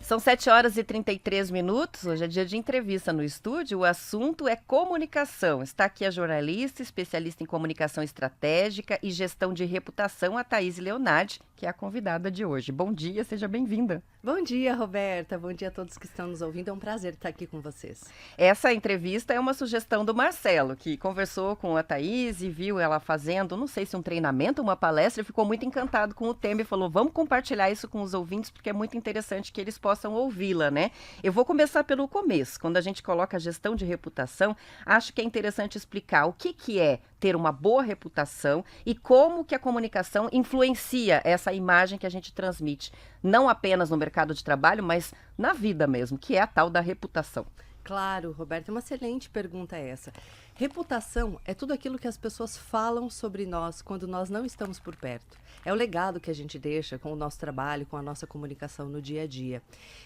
São 7h33. Hoje é dia de entrevista no estúdio. O assunto é comunicação. Está aqui a jornalista, especialista em comunicação estratégica e gestão de reputação, a Thaís Leonardi, que é a convidada de hoje. Bom dia, seja bem-vinda. Bom dia, Roberta. Bom dia a todos que estão nos ouvindo. É um prazer estar aqui com vocês. Essa entrevista é uma sugestão do Marcelo, que conversou com a Thaís e viu ela fazendo, não sei se um treinamento, uma palestra, e ficou muito encantado com o tema e falou, vamos compartilhar isso com os ouvintes, porque é muito interessante que eles possam ouvi-la, né? Eu vou começar pelo começo. Quando a gente coloca a gestão de reputação, acho que é interessante explicar o que é ter uma boa reputação e como que a comunicação influencia essa imagem que a gente transmite, não apenas no mercado de trabalho, mas na vida mesmo, que é a tal da reputação. Claro, Roberta, é uma excelente pergunta essa. Reputação é tudo aquilo que as pessoas falam sobre nós quando nós não estamos por perto. É o legado que a gente deixa com o nosso trabalho, com a nossa comunicação no dia a dia.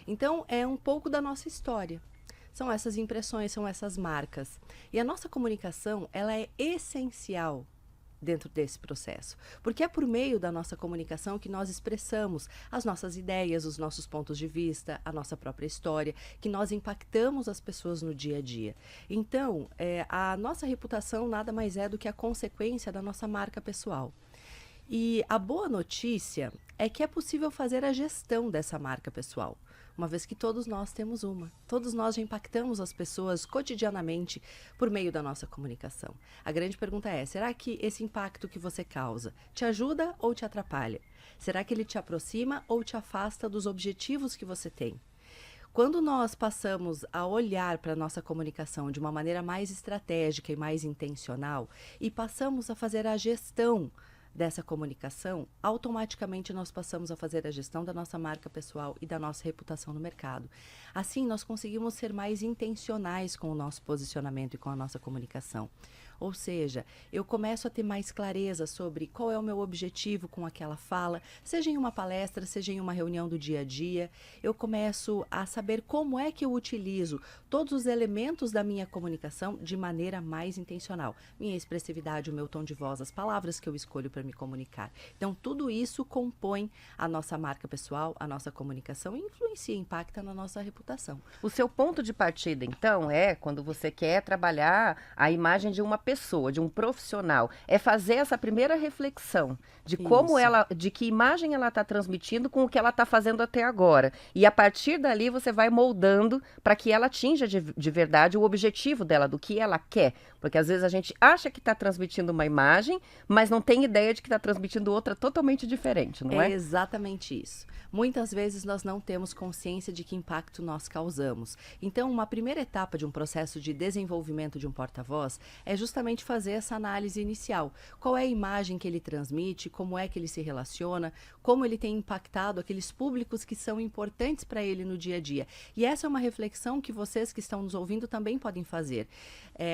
Então, é um pouco da nossa história. São essas impressões, são essas marcas. E a nossa comunicação, ela é essencial dentro desse processo, porque é por meio da nossa comunicação que nós expressamos as nossas ideias, os nossos pontos de vista, a nossa própria história, que nós impactamos as pessoas no dia a dia. Então, a nossa reputação nada mais é do que a consequência da nossa marca pessoal. E a boa notícia é que é possível fazer a gestão dessa marca pessoal, uma vez que todos nós temos uma. Todos nós já impactamos as pessoas cotidianamente por meio da nossa comunicação. A grande pergunta é, será que esse impacto que você causa te ajuda ou te atrapalha? Será que ele te aproxima ou te afasta dos objetivos que você tem? Quando nós passamos a olhar para a nossa comunicação de uma maneira mais estratégica e mais intencional e passamos a fazer a gestão dessa comunicação, automaticamente nós passamos a fazer a gestão da nossa marca pessoal e da nossa reputação no mercado. Assim, nós conseguimos ser mais intencionais com o nosso posicionamento e com a nossa comunicação. Ou seja, eu começo a ter mais clareza sobre qual é o meu objetivo com aquela fala, seja em uma palestra, seja em uma reunião do dia a dia. Eu começo a saber como é que eu utilizo todos os elementos da minha comunicação de maneira mais intencional. Minha expressividade, o meu tom de voz, as palavras que eu escolho para me comunicar. Então, tudo isso compõe a nossa marca pessoal, a nossa comunicação e influencia, impacta na nossa reputação. O seu ponto de partida, então, é quando você quer trabalhar a imagem de uma pessoa, de um profissional, é fazer essa primeira reflexão de como ela, de que imagem ela está transmitindo com o que ela está fazendo até agora. E a partir dali você vai moldando para que ela atinja de verdade o objetivo dela, do que ela quer. Porque às vezes a gente acha que está transmitindo uma imagem, mas não tem ideia de que está transmitindo outra totalmente diferente, não é? É exatamente isso. Muitas vezes nós não temos consciência de que impacto nós causamos. Então, uma primeira etapa de um processo de desenvolvimento de um porta-voz é justamente fazer essa análise inicial. Qual é a imagem que ele transmite, como é que ele se relaciona, como ele tem impactado aqueles públicos que são importantes para ele no dia a dia. E essa é uma reflexão que vocês que estão nos ouvindo também podem fazer.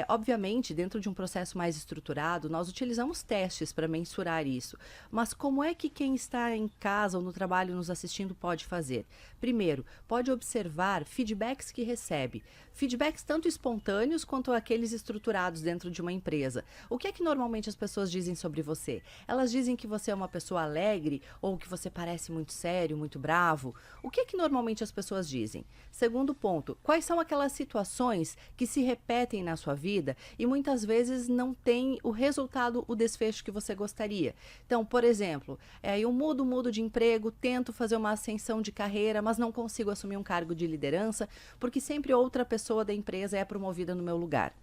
Obviamente, dentro de um processo mais estruturado, nós utilizamos testes para mensurar isso. Mas como é que quem está em casa ou no trabalho nos assistindo pode fazer? Primeiro, pode observar feedbacks que recebe. Feedbacks tanto espontâneos quanto aqueles estruturados dentro de uma empresa. O que é que normalmente as pessoas dizem sobre você? Elas dizem que você é uma pessoa alegre ou que você parece muito sério, muito bravo? O que é que normalmente as pessoas dizem? Segundo ponto, quais são aquelas situações que se repetem na sua vida e muitas vezes não tem o resultado, o desfecho que você gostaria? Então, por exemplo, eu mudo de emprego, tento fazer uma ascensão de carreira, mas não consigo assumir um cargo de liderança porque sempre outra pessoa da empresa é promovida no meu lugar.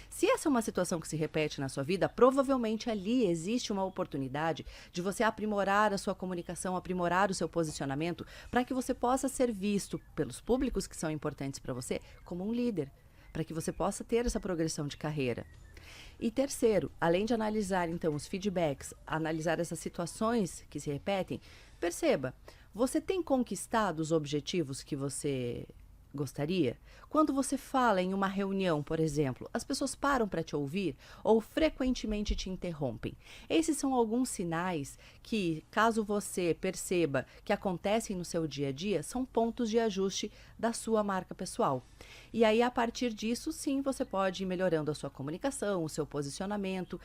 Se essa é uma situação que se repete na sua vida, provavelmente ali existe uma oportunidade de você aprimorar a sua comunicação, aprimorar o seu posicionamento, para que você possa ser visto pelos públicos que são importantes para você como um líder, para que você possa ter essa progressão de carreira. E terceiro, além de analisar então os feedbacks, analisar essas situações que se repetem, perceba, você tem conquistado os objetivos que você gostaria? Quando você fala em uma reunião, por exemplo, as pessoas param para te ouvir ou frequentemente te interrompem. Esses são alguns sinais que, caso você perceba que acontecem no seu dia a dia, são pontos de ajuste da sua marca pessoal. E aí, a partir disso, sim, você pode ir melhorando a sua comunicação, o seu posicionamento,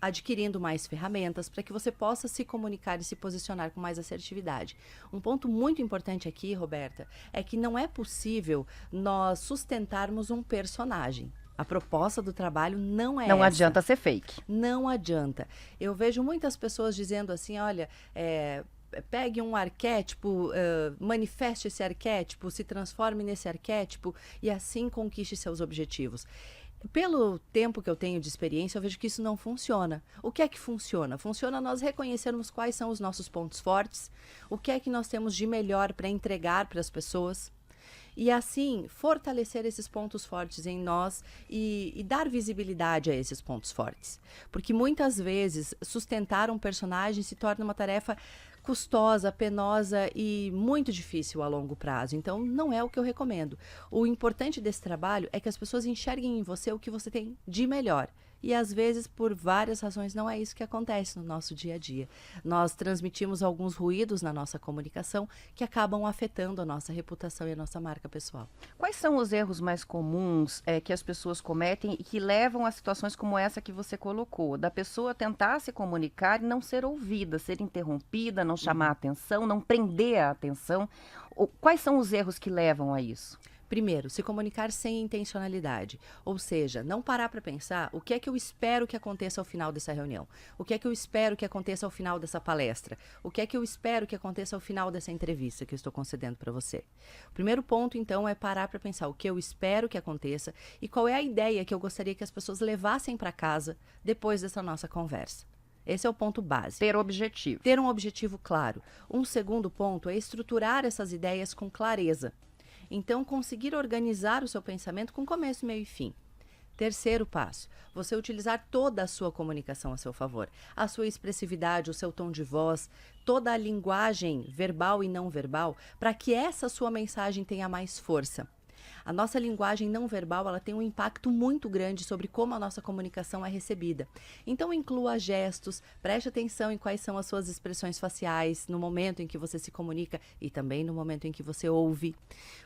adquirindo mais ferramentas para que você possa se comunicar e se posicionar com mais assertividade. Um ponto muito importante aqui, Roberta, é que não é possível nós sustentarmos um personagem. A proposta do trabalho não é Não essa. adianta ser fake. Não adianta. Eu vejo muitas pessoas dizendo assim, olha, pegue um arquétipo, manifeste esse arquétipo, se transforme nesse arquétipo e assim conquiste seus objetivos. Pelo tempo que eu tenho de experiência, eu vejo que isso não funciona. O que é que funciona? Funciona nós reconhecermos quais são os nossos pontos fortes, o que é que nós temos de melhor para entregar para as pessoas. E assim, fortalecer esses pontos fortes em nós e dar visibilidade a esses pontos fortes. Porque muitas vezes, sustentar um personagem se torna uma tarefa custosa, penosa e muito difícil a longo prazo. Então, não é o que eu recomendo. O importante desse trabalho é que as pessoas enxerguem em você o que você tem de melhor. E às vezes, por várias razões, não é isso que acontece no nosso dia a dia. Nós transmitimos alguns ruídos na nossa comunicação que acabam afetando a nossa reputação e a nossa marca pessoal. Quais são os erros mais comuns que as pessoas cometem e que levam a situações como essa que você colocou? Da pessoa tentar se comunicar e não ser ouvida, ser interrompida, não chamar a atenção, não prender a atenção. Quais são os erros que levam a isso? Primeiro, se comunicar sem intencionalidade, ou seja, não parar para pensar o que é que eu espero que aconteça ao final dessa reunião, o que é que eu espero que aconteça ao final dessa palestra, o que é que eu espero que aconteça ao final dessa entrevista que eu estou concedendo para você. O primeiro ponto, então, é parar para pensar o que eu espero que aconteça e qual é a ideia que eu gostaria que as pessoas levassem para casa depois dessa nossa conversa. Esse é o ponto básico. Ter objetivo. Ter um objetivo claro. Um segundo ponto é estruturar essas ideias com clareza. Então, conseguir organizar o seu pensamento com começo, meio e fim. Terceiro passo, você utilizar toda a sua comunicação a seu favor. A sua expressividade, o seu tom de voz, toda a linguagem verbal e não verbal, para que essa sua mensagem tenha mais força. A nossa linguagem não verbal, ela tem um impacto muito grande sobre como a nossa comunicação é recebida. Então, inclua gestos, preste atenção em quais são as suas expressões faciais no momento em que você se comunica e também no momento em que você ouve.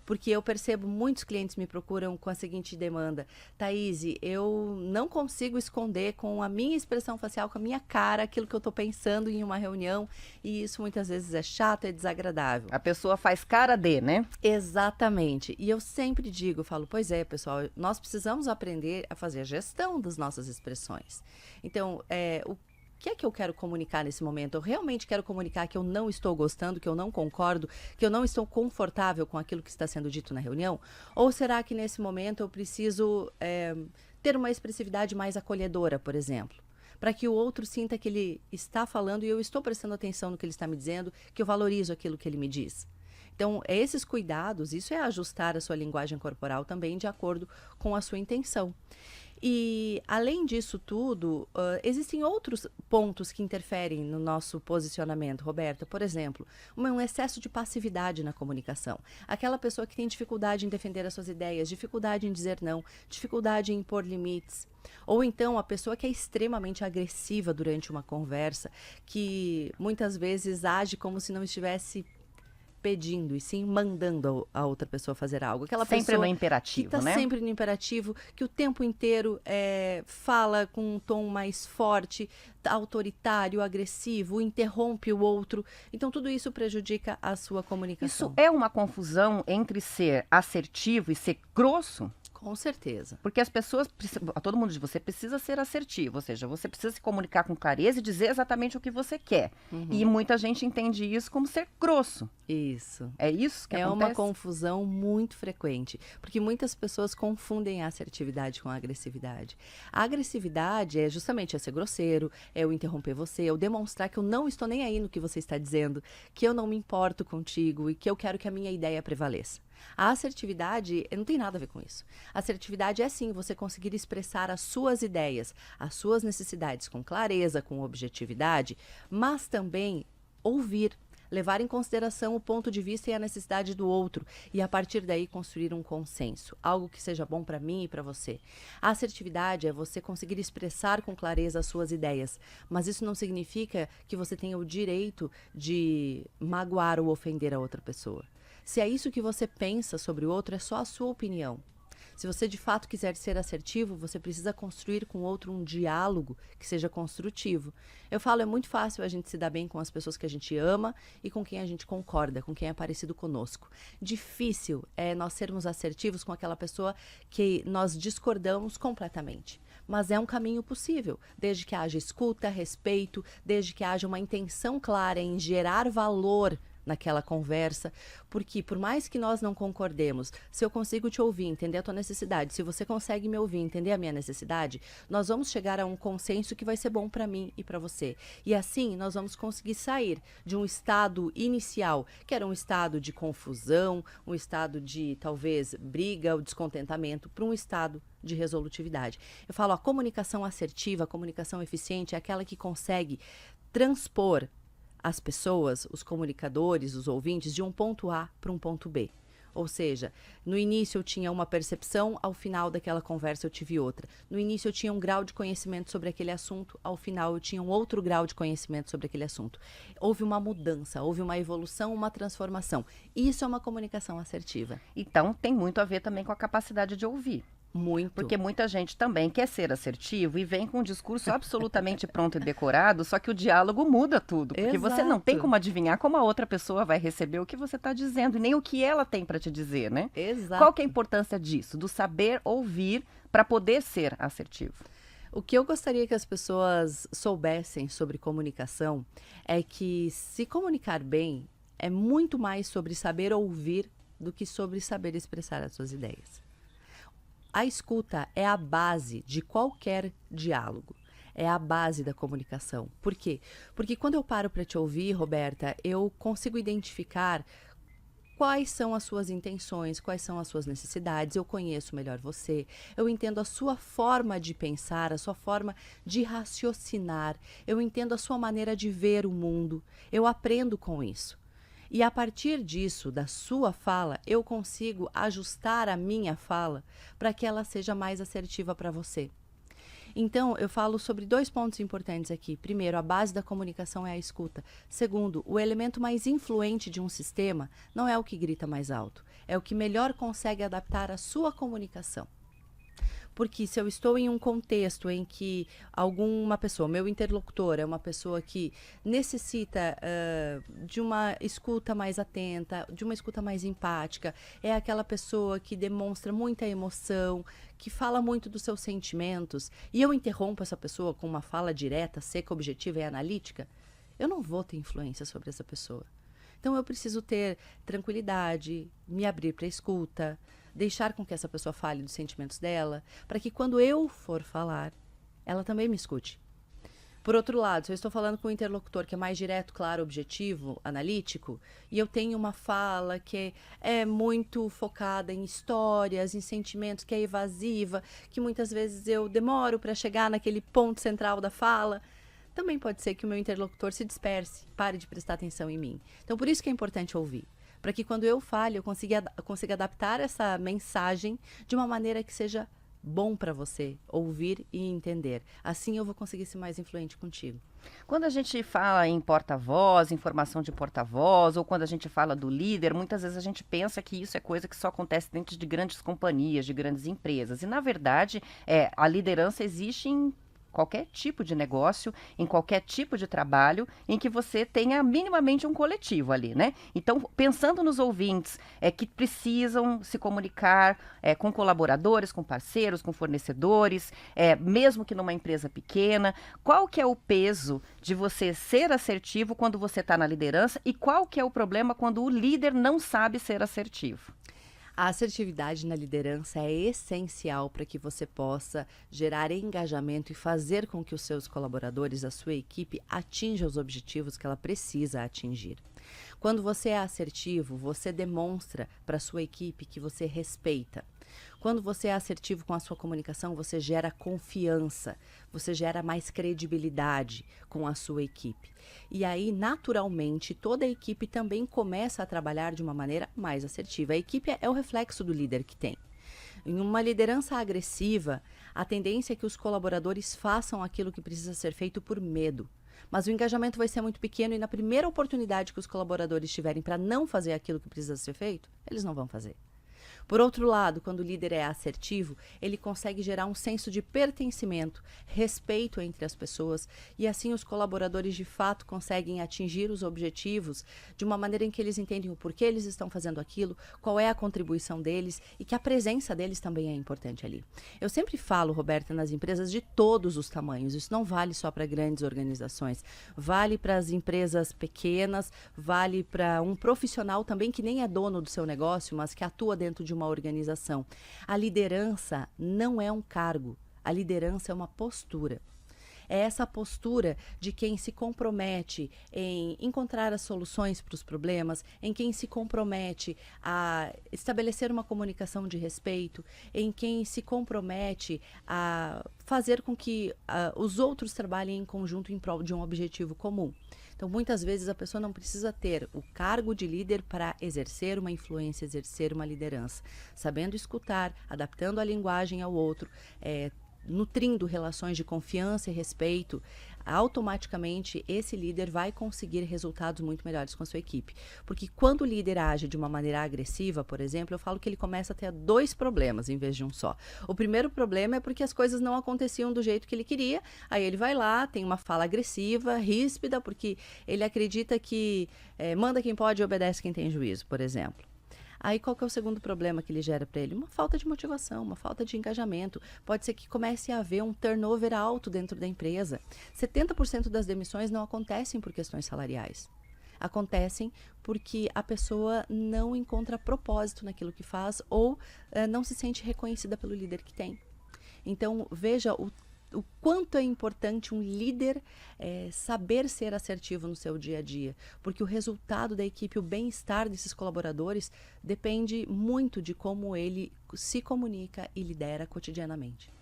Porque eu percebo muitos clientes me procuram com a seguinte demanda: Thaíse, eu não consigo esconder com a minha expressão facial, com a minha cara, aquilo que eu estou pensando em uma reunião, e isso muitas vezes é chato, é desagradável. A pessoa faz cara de, né? Exatamente. E eu sempre digo, falo, pois é, pessoal, nós precisamos aprender a fazer a gestão das nossas expressões. Então, o que é que eu quero comunicar nesse momento? Eu realmente quero comunicar que eu não estou gostando, que eu não concordo, que eu não estou confortável com aquilo que está sendo dito na reunião? Ou será que nesse momento eu preciso ter uma expressividade mais acolhedora, por exemplo? Para que o outro sinta que ele está falando e eu estou prestando atenção no que ele está me dizendo, que eu valorizo aquilo que ele me diz. Então, esses cuidados, isso é ajustar a sua linguagem corporal também de acordo com a sua intenção. E, além disso tudo, existem outros pontos que interferem no nosso posicionamento, Roberta. Por exemplo, um excesso de passividade na comunicação. Aquela pessoa que tem dificuldade em defender as suas ideias, dificuldade em dizer não, dificuldade em impor limites. Ou então a pessoa que é extremamente agressiva durante uma conversa, que muitas vezes age como se não estivesse pedindo e sim mandando a outra pessoa fazer algo. Aquela sempre pessoa no imperativo, que está né? sempre no imperativo, que o tempo inteiro fala com um tom mais forte, autoritário, agressivo, interrompe o outro. Então, tudo isso prejudica a sua comunicação. Isso é uma confusão entre ser assertivo e ser grosso? Com certeza. Porque as pessoas, todo mundo diz, você precisa ser assertivo, ou seja, você precisa se comunicar com clareza e dizer exatamente o que você quer. E muita gente entende isso como ser grosso. Isso. É isso que É acontece? uma confusão muito frequente, porque muitas pessoas confundem a assertividade com a agressividade. A agressividade é justamente ser grosseiro, é eu interromper você, eu demonstrar que eu não estou nem aí no que você está dizendo, que eu não me importo contigo e que eu quero que a minha ideia prevaleça. A assertividade não tem nada a ver com isso. A assertividade é sim você conseguir expressar as suas ideias, as suas necessidades com clareza, com objetividade, mas também ouvir, levar em consideração o ponto de vista e a necessidade do outro e a partir daí construir um consenso, algo que seja bom para mim e para você. A assertividade é você conseguir expressar com clareza as suas ideias, mas isso não significa que você tenha o direito de magoar ou ofender a outra pessoa. Se é isso que você pensa sobre o outro, é só a sua opinião. Se você de fato quiser ser assertivo, você precisa construir com o outro um diálogo que seja construtivo. Eu falo, é muito fácil a gente se dar bem com as pessoas que a gente ama e com quem a gente concorda, com quem é parecido conosco. Difícil é nós sermos assertivos com aquela pessoa que nós discordamos completamente. Mas é um caminho possível, desde que haja escuta, respeito, desde que haja uma intenção clara em gerar valor naquela conversa, porque por mais que nós não concordemos, se eu consigo te ouvir, entender a tua necessidade, se você consegue me ouvir, entender a minha necessidade, nós vamos chegar a um consenso que vai ser bom para mim e para você. E assim nós vamos conseguir sair de um estado inicial, que era um estado de confusão, um estado de talvez briga ou descontentamento, para um estado de resolutividade. Eu falo, a comunicação assertiva, a comunicação eficiente é aquela que consegue transpor as pessoas, os comunicadores, os ouvintes, de um ponto A para um ponto B. Ou seja, no início eu tinha uma percepção, ao final daquela conversa eu tive outra. No início eu tinha um grau de conhecimento sobre aquele assunto, ao final eu tinha um outro grau de conhecimento sobre aquele assunto. Houve uma mudança, houve uma evolução, uma transformação. Isso é uma comunicação assertiva. Então, tem muito a ver também com a capacidade de ouvir. Muito. Porque muita gente também quer ser assertivo e vem com um discurso absolutamente pronto e decorado, só que o diálogo muda tudo. Porque você não tem como adivinhar como a outra pessoa vai receber o que você está dizendo e nem o que ela tem para te dizer, né? Exato. Qual que é a importância disso? Do saber ouvir para poder ser assertivo? O que eu gostaria que as pessoas soubessem sobre comunicação é que se comunicar bem é muito mais sobre saber ouvir do que sobre saber expressar as suas ideias. A escuta é a base de qualquer diálogo, é a base da comunicação. Por quê? Porque quando eu paro para te ouvir, Roberta, eu consigo identificar quais são as suas intenções, quais são as suas necessidades, eu conheço melhor você, eu entendo a sua forma de pensar, a sua forma de raciocinar, eu entendo a sua maneira de ver o mundo, eu aprendo com isso. E a partir disso, da sua fala, eu consigo ajustar a minha fala para que ela seja mais assertiva para você. Então, eu falo sobre 2 pontos importantes aqui. Primeiro, a base da comunicação é a escuta. Segundo, o elemento mais influente de um sistema não é o que grita mais alto, é o que melhor consegue adaptar a sua comunicação. Porque se eu estou em um contexto em que alguma pessoa, meu interlocutor é uma pessoa que necessita de uma escuta mais atenta, de uma escuta mais empática, é aquela pessoa que demonstra muita emoção, que fala muito dos seus sentimentos, e eu interrompo essa pessoa com uma fala direta, seca, objetiva e analítica, eu não vou ter influência sobre essa pessoa. Então eu preciso ter tranquilidade, me abrir para a escuta, deixar com que essa pessoa fale dos sentimentos dela, para que quando eu for falar, ela também me escute. Por outro lado, se eu estou falando com um interlocutor que é mais direto, claro, objetivo, analítico, e eu tenho uma fala que é muito focada em histórias, em sentimentos, que é evasiva, que muitas vezes eu demoro para chegar naquele ponto central da fala, também pode ser que o meu interlocutor se disperse, pare de prestar atenção em mim. Então, por isso que é importante ouvir. Para que quando eu fale, eu consiga adaptar essa mensagem de uma maneira que seja bom para você ouvir e entender. Assim eu vou conseguir ser mais influente contigo. Quando a gente fala em porta-voz, informação de porta-voz, ou quando a gente fala do líder, muitas vezes a gente pensa que isso é coisa que só acontece dentro de grandes companhias, de grandes empresas. E, na verdade, a liderança existe em qualquer tipo de negócio, em qualquer tipo de trabalho, em que você tenha minimamente um coletivo ali, né? Então, pensando nos ouvintes que precisam se comunicar com colaboradores, com parceiros, com fornecedores, mesmo que numa empresa pequena, qual que é o peso de você ser assertivo quando você está na liderança e qual que é o problema quando o líder não sabe ser assertivo? A assertividade na liderança é essencial para que você possa gerar engajamento e fazer com que os seus colaboradores, a sua equipe, atinjam os objetivos que ela precisa atingir. Quando você é assertivo, você demonstra para a sua equipe que você respeita. Quando você é assertivo com a sua comunicação, você gera confiança, você gera mais credibilidade com a sua equipe. E aí, naturalmente, toda a equipe também começa a trabalhar de uma maneira mais assertiva. A equipe é o reflexo do líder que tem. Em uma liderança agressiva, a tendência é que os colaboradores façam aquilo que precisa ser feito por medo. Mas o engajamento vai ser muito pequeno e na primeira oportunidade que os colaboradores tiverem para não fazer aquilo que precisa ser feito, eles não vão fazer. Por outro lado, quando o líder é assertivo, ele consegue gerar um senso de pertencimento, respeito entre as pessoas, e assim os colaboradores de fato conseguem atingir os objetivos de uma maneira em que eles entendem o porquê eles estão fazendo aquilo, qual é a contribuição deles e que a presença deles também é importante ali. Eu sempre falo, Roberta, nas empresas de todos os tamanhos, isso não vale só para grandes organizações, vale para as empresas pequenas, vale para um profissional também que nem é dono do seu negócio, mas que atua dentro de uma organização. A liderança não é um cargo, a liderança é uma postura. É essa postura de quem se compromete em encontrar as soluções para os problemas, em quem se compromete a estabelecer uma comunicação de respeito, em quem se compromete a fazer com que os outros trabalhem em conjunto em prol de um objetivo comum. Então, muitas vezes a pessoa não precisa ter o cargo de líder para exercer uma influência, exercer uma liderança. Sabendo escutar, adaptando a linguagem ao outro, nutrindo relações de confiança e respeito, automaticamente esse líder vai conseguir resultados muito melhores com a sua equipe. Porque quando o líder age de uma maneira agressiva, por exemplo, eu falo que ele começa a ter 2 problemas em vez de um só. O primeiro problema é porque as coisas não aconteciam do jeito que ele queria, aí ele vai lá, tem uma fala agressiva, ríspida, porque ele acredita que manda quem pode e obedece quem tem juízo, por exemplo. Aí qual que é o segundo problema que ele gera para ele? Uma falta de motivação, uma falta de engajamento. Pode ser que comece a haver um turnover alto dentro da empresa. 70% das demissões não acontecem por questões salariais. Acontecem porque a pessoa não encontra propósito naquilo que faz ou não se sente reconhecida pelo líder que tem. Então, veja o quanto é importante um líder saber ser assertivo no seu dia a dia, porque o resultado da equipe, o bem-estar desses colaboradores depende muito de como ele se comunica e lidera cotidianamente.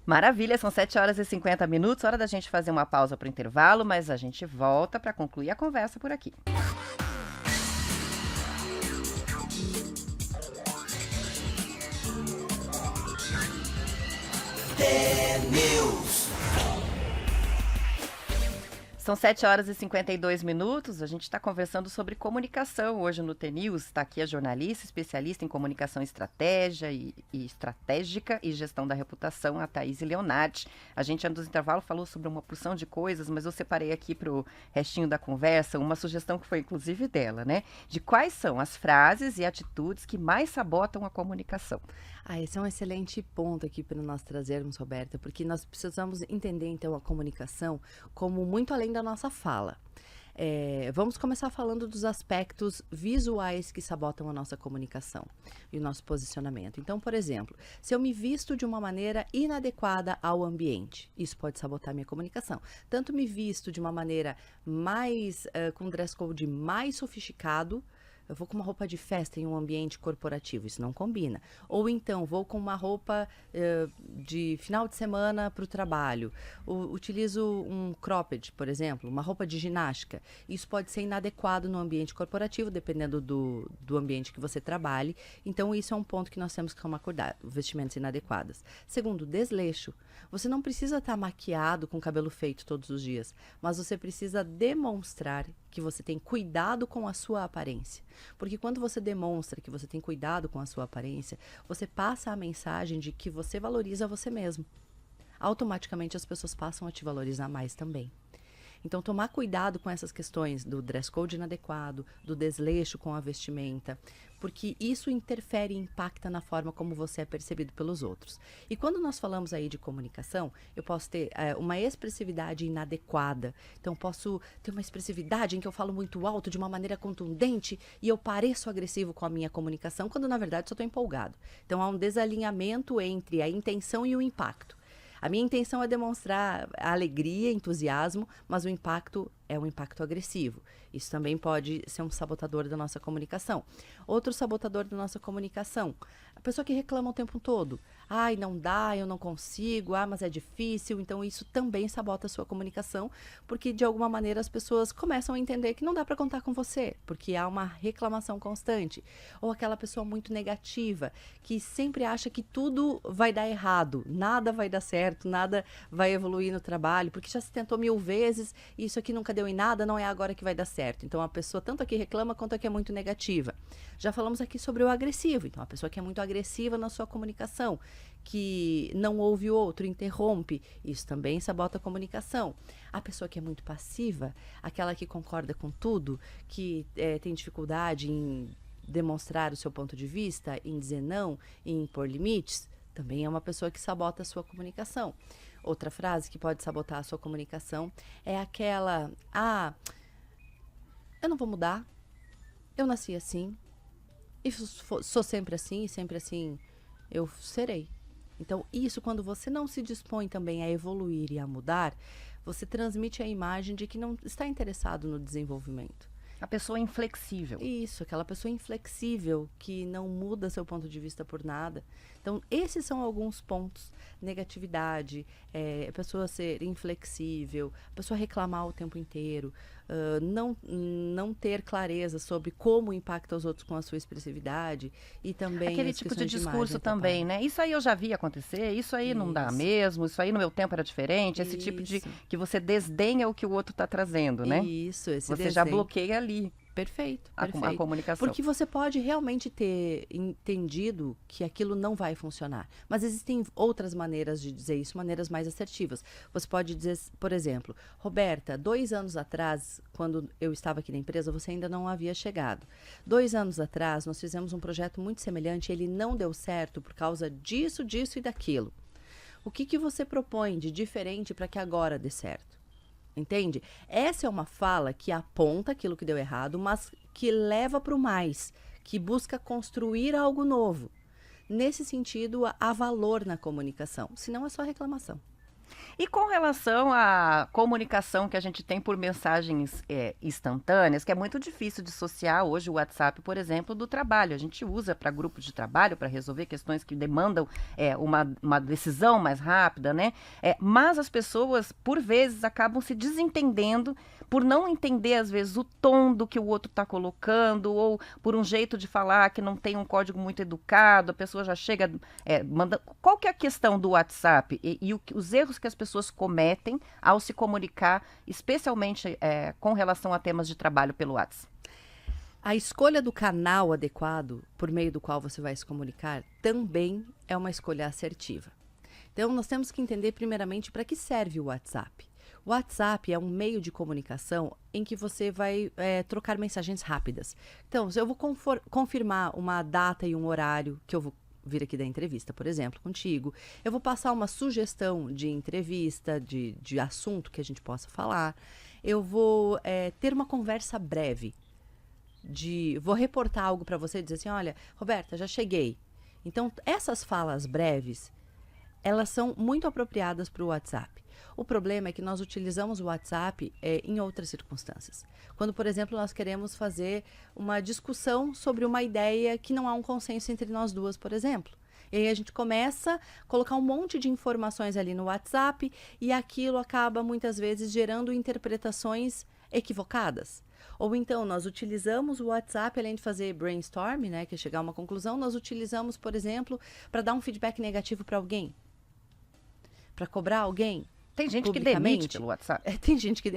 Maravilha, são 7h50, hora da gente fazer uma pausa para o intervalo, mas a gente volta para concluir a conversa por aqui. São 7h52, a gente está conversando sobre comunicação hoje no T-News. Está aqui a jornalista, especialista em comunicação estratégica e gestão da reputação, a Thaís Leonardi. A gente, antes do intervalo, falou sobre uma porção de coisas, mas eu separei aqui para o restinho da conversa uma sugestão que foi inclusive dela, né? De quais são as frases e atitudes que mais sabotam a comunicação. Esse é um excelente ponto aqui para nós trazermos, Roberta, porque nós precisamos entender, então, a comunicação como muito além da nossa fala. Vamos começar falando dos aspectos visuais que sabotam a nossa comunicação e o nosso posicionamento. Então, por exemplo, se eu me visto de uma maneira inadequada ao ambiente, isso pode sabotar a minha comunicação. Tanto me visto de uma maneira mais, com dress code mais sofisticado, eu vou com uma roupa de festa em um ambiente corporativo, isso não combina. Ou então, vou com uma roupa de final de semana para o trabalho. Utilizo um cropped, por exemplo, uma roupa de ginástica. Isso pode ser inadequado no ambiente corporativo, dependendo do ambiente que você trabalhe. Então, isso é um ponto que nós temos que tomar cuidado, vestimentas inadequadas. Segundo, desleixo. Você não precisa estar maquiado com cabelo feito todos os dias, mas você precisa demonstrar que você tem cuidado com a sua aparência. Porque quando você demonstra que você tem cuidado com a sua aparência, você passa a mensagem de que você valoriza você mesmo. Automaticamente as pessoas passam a te valorizar mais também. Então, tomar cuidado com essas questões do dress code inadequado, do desleixo com a vestimenta, porque isso interfere e impacta na forma como você é percebido pelos outros. E quando nós falamos aí de comunicação, eu posso ter uma expressividade inadequada. Então, posso ter uma expressividade em que eu falo muito alto, de uma maneira contundente, e eu pareço agressivo com a minha comunicação, quando na verdade só estou empolgado. Então, há um desalinhamento entre a intenção e o impacto. A minha intenção é demonstrar alegria, entusiasmo, mas o impacto é um impacto agressivo. Isso também pode ser um sabotador da nossa comunicação. Outro sabotador da nossa comunicação, a pessoa que reclama o tempo todo. Ai, não dá, eu não consigo, mas é difícil. Então, isso também sabota a sua comunicação, porque de alguma maneira as pessoas começam a entender que não dá para contar com você, porque há uma reclamação constante. Ou aquela pessoa muito negativa, que sempre acha que tudo vai dar errado, nada vai dar certo, nada vai evoluir no trabalho, porque já se tentou 1000 vezes e isso aqui nunca deu em nada, não é agora que vai dar certo. certo. Então, a pessoa tanto aqui reclama quanto aqui é muito negativa. Já falamos aqui sobre o agressivo. Então, a pessoa que é muito agressiva na sua comunicação, que não ouve o outro, interrompe, isso também sabota a comunicação. A pessoa que é muito passiva, aquela que concorda com tudo, que tem dificuldade em demonstrar o seu ponto de vista, em dizer não, em impor limites, também é uma pessoa que sabota a sua comunicação. Outra frase que pode sabotar a sua comunicação é aquela: eu não vou mudar, eu nasci assim, e sou sempre assim, e sempre assim eu serei. Então, isso, quando você não se dispõe também a evoluir e a mudar, você transmite a imagem de que não está interessado no desenvolvimento. A pessoa inflexível. Isso, aquela pessoa inflexível que não muda seu ponto de vista por nada. Então, esses são alguns pontos. Negatividade, a pessoa ser inflexível, a pessoa reclamar o tempo inteiro, não ter clareza sobre como impacta os outros com a sua expressividade e também aquele as tipo de questões discurso imagem, também, né? Isso aí eu já vi acontecer, isso aí não dá mesmo, isso aí no meu tempo era diferente, esse tipo de que você desdenha o que o outro está trazendo, né? Isso, esse você já bloqueia ali. Perfeito, a perfeito. comunicação. Porque você pode realmente ter entendido que aquilo não vai funcionar. Mas existem outras maneiras de dizer isso, maneiras mais assertivas. Você pode dizer, por exemplo, Roberta, 2 anos atrás, quando eu estava aqui na empresa, você ainda não havia chegado. 2 anos atrás, nós fizemos um projeto muito semelhante, ele não deu certo por causa disso, disso e daquilo. O que você propõe de diferente para que agora dê certo? Entende? Essa é uma fala que aponta aquilo que deu errado, mas que leva para o mais, que busca construir algo novo. Nesse sentido, há valor na comunicação, senão é só reclamação. E com relação à comunicação que a gente tem por mensagens instantâneas, que é muito difícil dissociar hoje o WhatsApp, por exemplo, do trabalho. A gente usa para grupos de trabalho, para resolver questões que demandam uma decisão mais rápida, né? Mas as pessoas, por vezes, acabam se desentendendo por não entender, às vezes, o tom do que o outro está colocando, ou por um jeito de falar que não tem um código muito educado, a pessoa já chega mandando. Qual que é a questão do WhatsApp e os erros que as pessoas cometem ao se comunicar, especialmente com relação a temas de trabalho pelo WhatsApp? A escolha do canal adequado por meio do qual você vai se comunicar também é uma escolha assertiva. Então, nós temos que entender primeiramente para que serve o WhatsApp. O WhatsApp é um meio de comunicação em que você vai trocar mensagens rápidas. Então, se eu vou confirmar uma data e um horário que eu vou vir aqui da entrevista, por exemplo, contigo, eu vou passar uma sugestão de entrevista, de assunto que a gente possa falar, eu vou ter uma conversa breve, vou reportar algo para você e dizer assim, olha, Roberta, já cheguei. Então, essas falas breves, elas são muito apropriadas para o WhatsApp. O problema é que nós utilizamos o WhatsApp em outras circunstâncias. Quando, por exemplo, nós queremos fazer uma discussão sobre uma ideia que não há um consenso entre nós duas, por exemplo. E aí a gente começa a colocar um monte de informações ali no WhatsApp e aquilo acaba, muitas vezes, gerando interpretações equivocadas. Ou então, nós utilizamos o WhatsApp, além de fazer brainstorm, né, que é chegar a uma conclusão, nós utilizamos, por exemplo, para dar um feedback negativo para alguém. Para cobrar alguém. Tem gente que demite pelo WhatsApp. Tem gente que...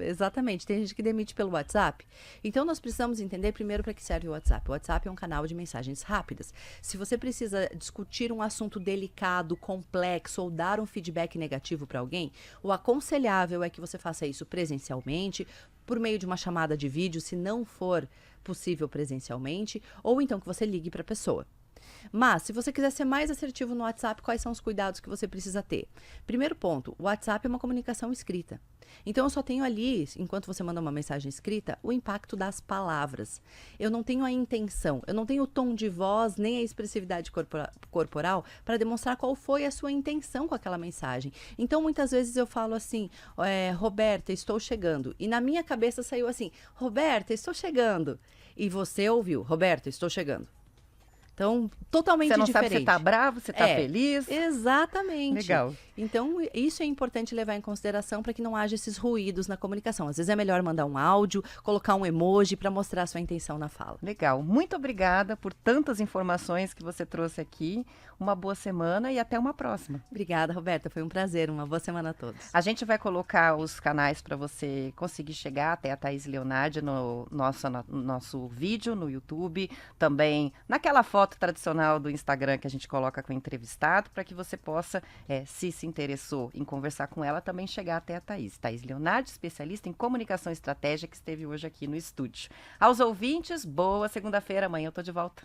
exatamente, tem gente que demite pelo WhatsApp. Então, nós precisamos entender primeiro para que serve o WhatsApp. O WhatsApp é um canal de mensagens rápidas. Se você precisa discutir um assunto delicado, complexo ou dar um feedback negativo para alguém, o aconselhável é que você faça isso presencialmente, por meio de uma chamada de vídeo, se não for possível presencialmente, ou então que você ligue para a pessoa. Mas, se você quiser ser mais assertivo no WhatsApp, quais são os cuidados que você precisa ter? Primeiro ponto, o WhatsApp é uma comunicação escrita. Então, eu só tenho ali, enquanto você manda uma mensagem escrita, o impacto das palavras. Eu não tenho a intenção, eu não tenho o tom de voz, nem a expressividade corporal para demonstrar qual foi a sua intenção com aquela mensagem. Então, muitas vezes eu falo assim, Roberta, estou chegando. E na minha cabeça saiu assim, Roberta, estou chegando. E você ouviu, Roberta, estou chegando. Então, totalmente Você não diferente. sabe se tá bravo, se tá feliz. Exatamente. Legal. Então, isso é importante levar em consideração para que não haja esses ruídos na comunicação. Às vezes é melhor mandar um áudio, colocar um emoji para mostrar a sua intenção na fala. Legal. Muito obrigada por tantas informações que você trouxe aqui. Uma boa semana e até uma próxima. Obrigada, Roberta. Foi um prazer. Uma boa semana a todos. A gente vai colocar os canais para você conseguir chegar até a Thaís Leonardi no nosso vídeo no YouTube, também naquela foto tradicional do Instagram que a gente coloca com o entrevistado, para que você possa, se interessou em conversar com ela, também chegar até a Thaís. Thaís Leonardi, especialista em comunicação estratégica, que esteve hoje aqui no estúdio. Aos ouvintes, boa segunda-feira. Amanhã eu tô de volta.